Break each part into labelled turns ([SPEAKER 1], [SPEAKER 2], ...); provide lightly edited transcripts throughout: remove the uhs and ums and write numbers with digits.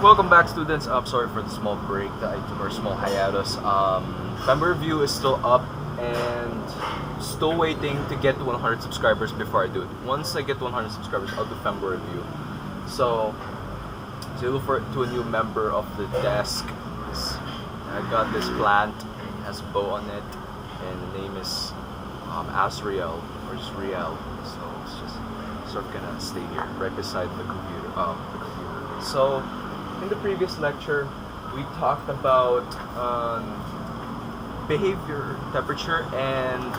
[SPEAKER 1] Welcome back, students. I'm sorry for the small break that I took, or small hiatus. Member review is still up and still waiting to get to 100 subscribers before I do it. Once I get to 100 subscribers, I'll do member review. So you look to a new member of the desk. I got this plant. It has a bow on it, and the name is Asriel, or just Riel. So it's just sort of gonna stay here, right beside the computer. So in the previous lecture, we talked about behavior, temperature, and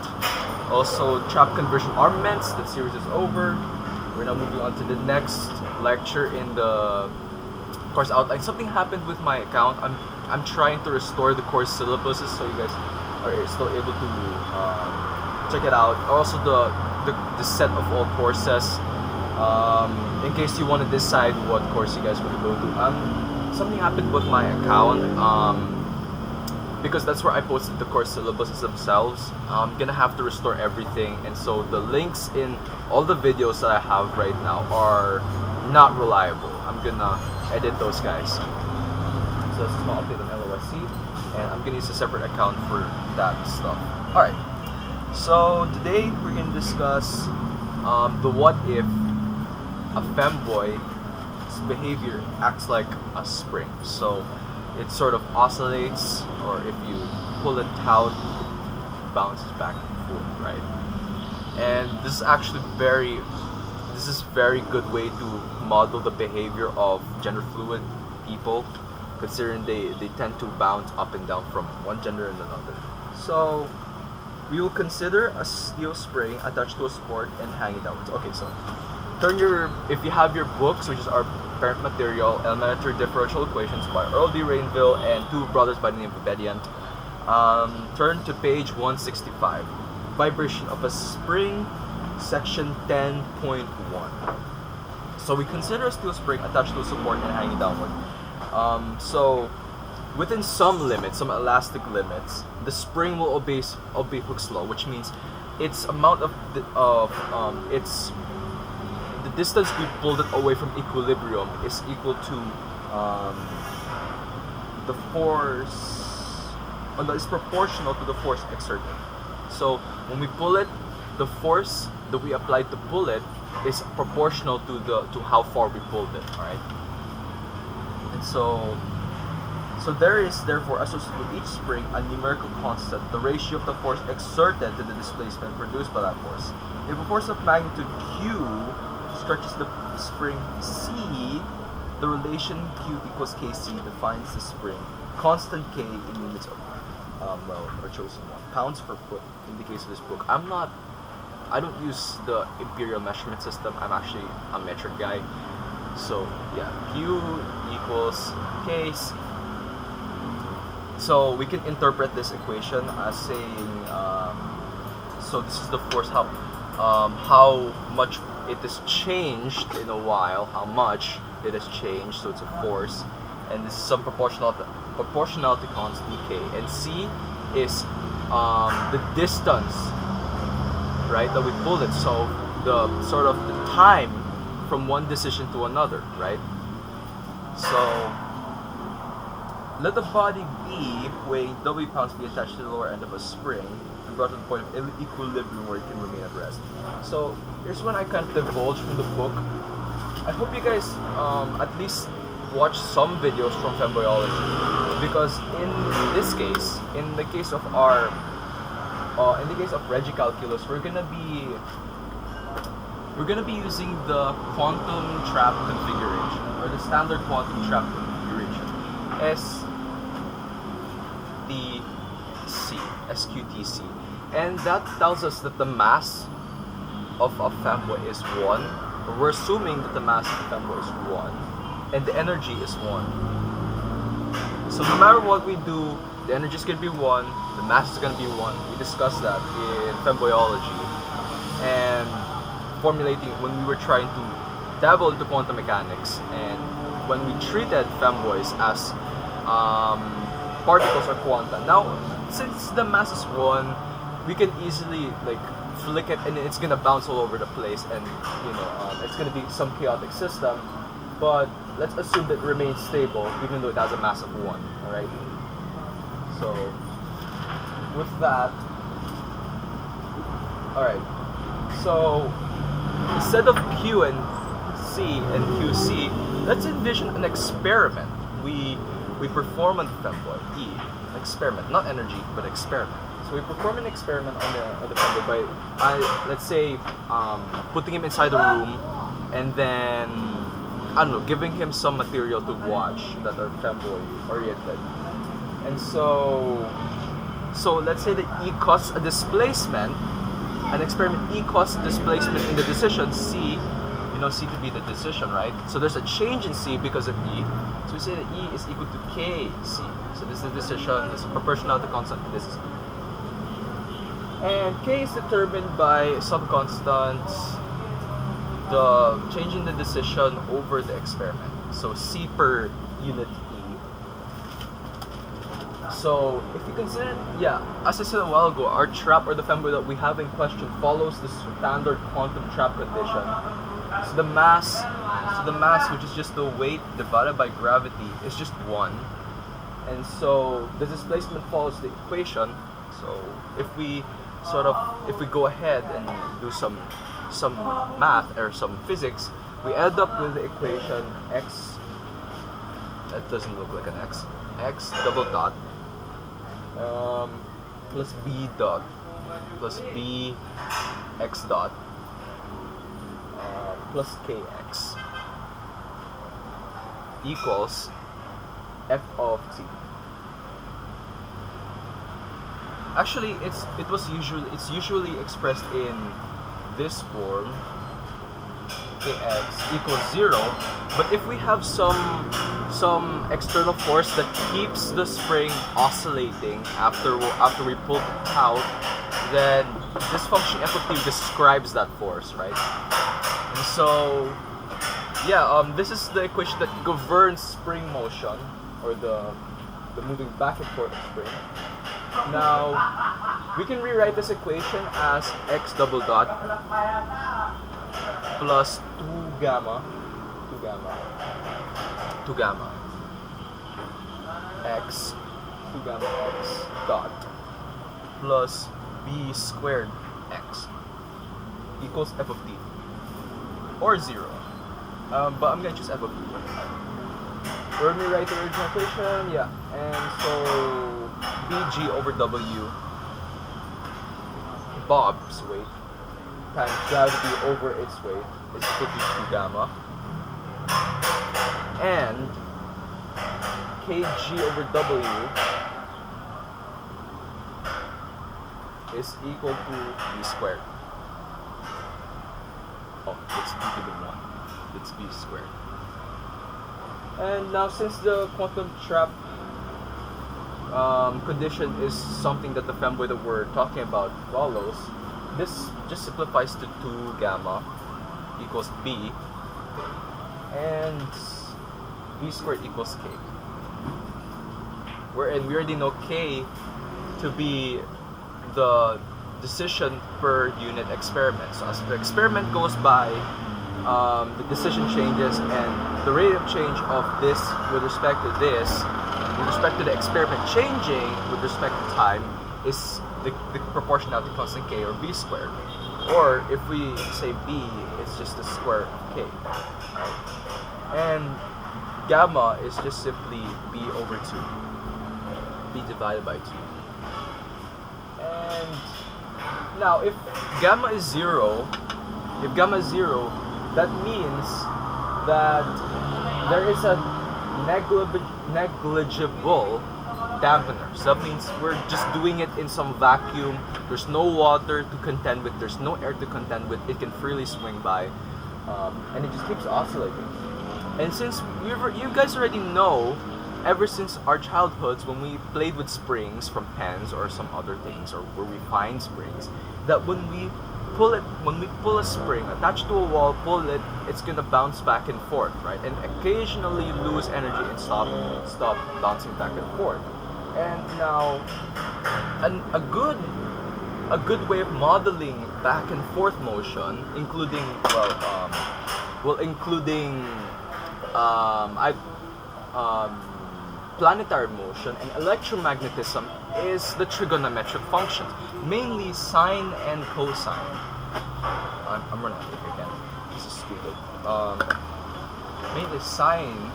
[SPEAKER 1] also trap conversion armaments. That series is over. We're now moving on to the next lecture in the course outline. Something happened with my account. I'm trying to restore the course syllabuses so you guys are still able to check it out. Also the set of all courses. In case you want to decide what course you guys want to go to. Something happened with my account, because that's where I posted the course syllabuses themselves. I'm gonna have to restore everything, and so the links in all the videos that I have right now are not reliable. I'm gonna edit those guys. So it's a small update on LOSC, and I'm gonna use a separate account for that stuff. Alright, so today we're gonna discuss the what if a femboy's behavior acts like a spring. So it sort of oscillates, or if you pull it out, it bounces back and forth, right? And this is actually very good way to model the behavior of gender fluid people, considering they tend to bounce up and down from one gender and another. So we will consider a steel spring attached to a support and hanging downwards. Okay, so if you have your books, which is our parent material, Elementary Differential Equations by Earl D. Rainville and two brothers by the name of Bediant, turn to page 165. Vibration of a spring, section 10.1. So we consider a steel spring attached to a support and hanging downward. So within some limits, some elastic limits, the spring will obey Hooke's law, which means its amount of the distance we pulled it away from equilibrium is equal to the force, is proportional to the force exerted. So when we pull it, the force that we applied to pull it is proportional to how far we pulled it. All right. And so there is therefore associated with each spring a numerical constant, the ratio of the force exerted to the displacement produced by that force. If a force of magnitude Q stretches the spring C, the relation Q equals Kc defines the spring constant K in units of our chosen one, pounds per foot in the case of this book. I don't use the imperial measurement system. I'm actually a metric guy. So yeah, Q equals Kc. So we can interpret this equation as saying, so this is the force, how much it is changed in a while, how much it has changed, so it's a force, and this is some proportionality constant K, and C is the distance, right, that we pulled it, so the sort of the time from one decision to another, right? So let the body B weighing W pounds be attached to the lower end of a spring and brought to the point of equilibrium where it can remain at rest. So here's when I kind of divulge from the book. I hope you guys at least watch some videos from femboyology, because in this case, in the case of regicalculus, we're gonna be using the quantum trap configuration, or the standard quantum trap configuration, SQTC, and that tells us that the mass of a femboy is 1. We're assuming that the mass of the femboy is 1, and the energy is 1. So no matter what we do, the energy is going to be 1, the mass is going to be 1. We discussed that in femboyology, and formulating when we were trying to dabble into quantum mechanics, and when we treated femboys as particles or quanta. Now, since the mass is 1, we can easily flick it and it's gonna bounce all over the place, and it's gonna be some chaotic system. But let's assume that it remains stable even though it has a mass of 1. Alright? So, with that, alright, so instead of Q and C and QC, let's envision an experiment we perform on the femboy, E, an experiment, not energy, but experiment. So we perform an experiment on the femboy by, let's say, putting him inside a room and then, I don't know, giving him some material to watch that are femboy oriented. And so let's say that E causes a displacement, an experiment E causes displacement in the decision C, you know C to be the decision, right? So there's a change in C because of E. So we say that E is equal to KC. So this is the decision, this is proportionality constant, this is E. And K is determined by some constant, the change in the decision over the experiment. So C per unit E. So if you consider, as I said a while ago, our trap or the femboy that we have in question follows the standard quantum trap condition. So the mass, which is just the weight divided by gravity, is just 1. And so the displacement follows the equation. So if we go ahead and do some math or some physics, we end up with the equation x, that doesn't look like an x double dot plus b dot plus b x dot plus kx equals f of t. Actually, it's usually expressed in this form, kx equals 0. But if we have some external force that keeps the spring oscillating after we pull it out, then this function f of t describes that force, right? And so, this is the equation that governs spring motion, or the moving back and forth of spring. Now, we can rewrite this equation as x double dot plus 2 gamma x dot plus b squared x equals f of t, or 0. But I'm gonna choose f of t. When we write the original equation, and so bg over w, Bob's weight times gravity over its weight is equal to 2 gamma, and kg over w is equal to b squared. Oh, it's b given 1. It's b squared. And now, since the quantum trap condition is something that the femboy that we're talking about follows, this just simplifies to 2 gamma equals b, and b squared equals k. Wherein we already know k to be the decision per unit experiment. So as the experiment goes by, the decision changes, and the rate of change of this with respect to this, with respect to the experiment changing with respect to time, is the proportionality constant k, or b squared. Or if we say b, it's just the square of k. Right? And gamma is just simply b over 2, b divided by 2. And now, if gamma is 0, that means that there is a negligible dampener. So that means we're just doing it in some vacuum. There's no water to contend with. There's no air to contend with. It can freely swing by, and it just keeps oscillating. And since you guys already know, ever since our childhoods, when we played with springs from pens or some other things, or where we find springs, that when we pull a spring attached to a wall, pull it, it's gonna bounce back and forth, right? And occasionally lose energy and stop bouncing back and forth. And now, a good way of modeling back and forth motion, including planetary motion and electromagnetism is the trigonometric functions, mainly sine and cosine. I'm running out of paper again. This is stupid. Mainly sine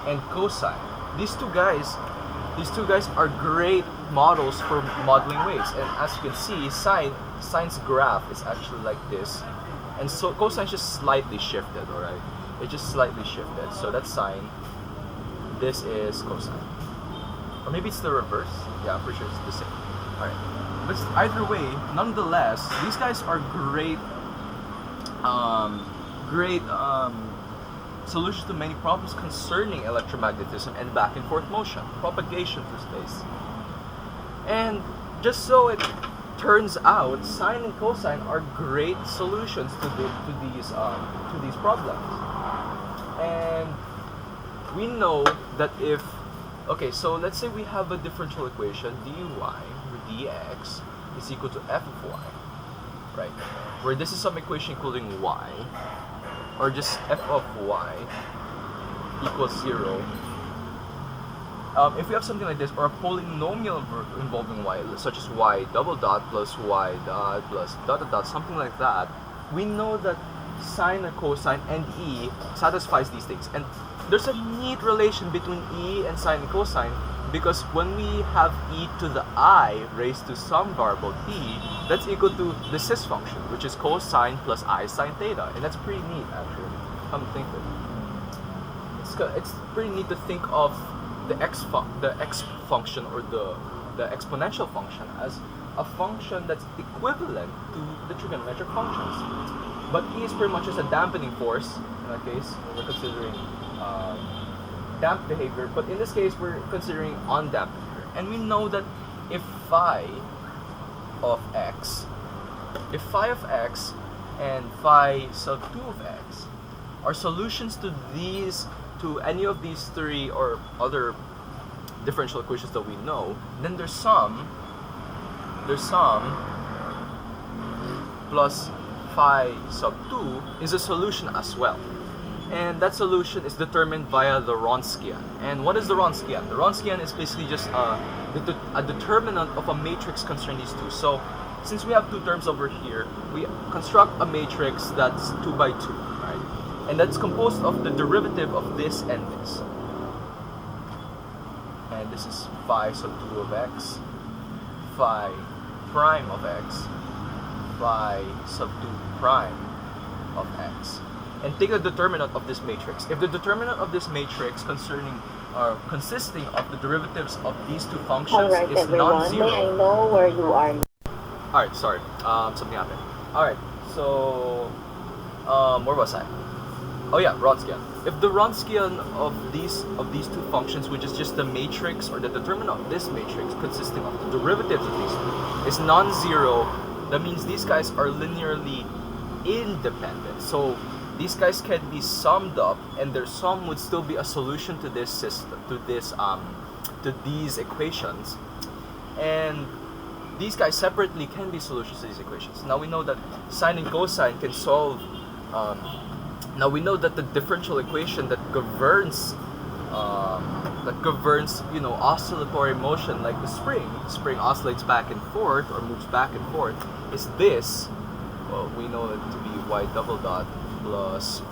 [SPEAKER 1] and cosine. These two guys are great models for modeling waves. And as you can see, sine's graph is actually like this, and so cosine just slightly shifted. All right, it just slightly shifted. So that's sine. This is cosine, or maybe it's the reverse. Yeah, I'm pretty sure it's the same. All right, but either way, nonetheless, these guys are great, solutions to many problems concerning electromagnetism and back and forth motion, propagation through space. And just so it turns out, sine and cosine are great solutions to these problems. And we know that if, okay, so let's say we have a differential equation, dy or dx is equal to f of y, right? Where this is some equation equaling y, or just f of y equals 0. If we have something like this, or a polynomial involving y, such as y double dot plus y dot plus dot dot dot, something like that, we know that sine or cosine and e satisfies these things. And there's a neat relation between e and sine and cosine, because when we have e to the I raised to some variable t, that's equal to the cis function, which is cosine plus I sine theta. And that's pretty neat, actually. Come to think of it. It's pretty neat to think of the x function, or the exponential function, as a function that's equivalent to the trigonometric functions. But e is pretty much just a dampening force in our case. We're considering damped behavior, but in this case we're considering undamped behavior. And we know that if phi of x and phi sub 2 of x are solutions to any of these three or other differential equations that we know, then there's some plus phi sub 2 is a solution as well. And that solution is determined via the Wronskian. And what is the Wronskian? The Wronskian is basically just a determinant of a matrix concerning these two. So since we have two terms over here, we construct a matrix that's 2 by 2, right? And that's composed of the derivative of this and this. And this is phi sub 2 of x, phi prime of x, phi sub 2 prime of x. And take the determinant of this matrix. If the determinant of this matrix consisting of the derivatives of these two functions is non-zero.
[SPEAKER 2] May I know where you are?
[SPEAKER 1] Alright, sorry. Something happened. Alright, so where was I? Oh yeah, Wronskian. If the Wronskian of these two functions, which is just the matrix or the determinant of this matrix consisting of the derivatives of these two, is non-zero, that means these guys are linearly independent. So these guys can be summed up, and their sum would still be a solution to this system, to these equations. And these guys separately can be solutions to these equations. Now we know that sine and cosine can solve. Now we know that the differential equation that governs, oscillatory motion, like the spring oscillates back and forth or moves back and forth, is this. Well, we know it to be y double dot plus 2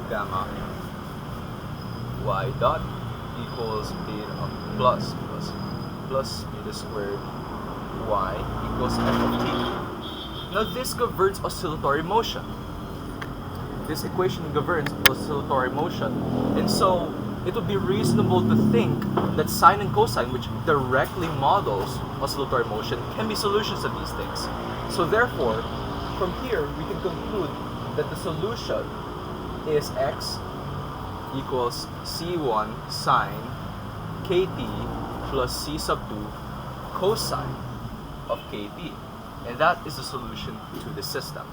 [SPEAKER 1] gamma y dot equals beta plus beta squared y equals f of t. Now this governs oscillatory motion. This equation governs oscillatory motion, and so it would be reasonable to think that sine and cosine, which directly models oscillatory motion, can be solutions to these things. So therefore, from here we can conclude that the solution is x equals c1 sine kt plus c sub 2 cosine of kt, and that is the solution to the system.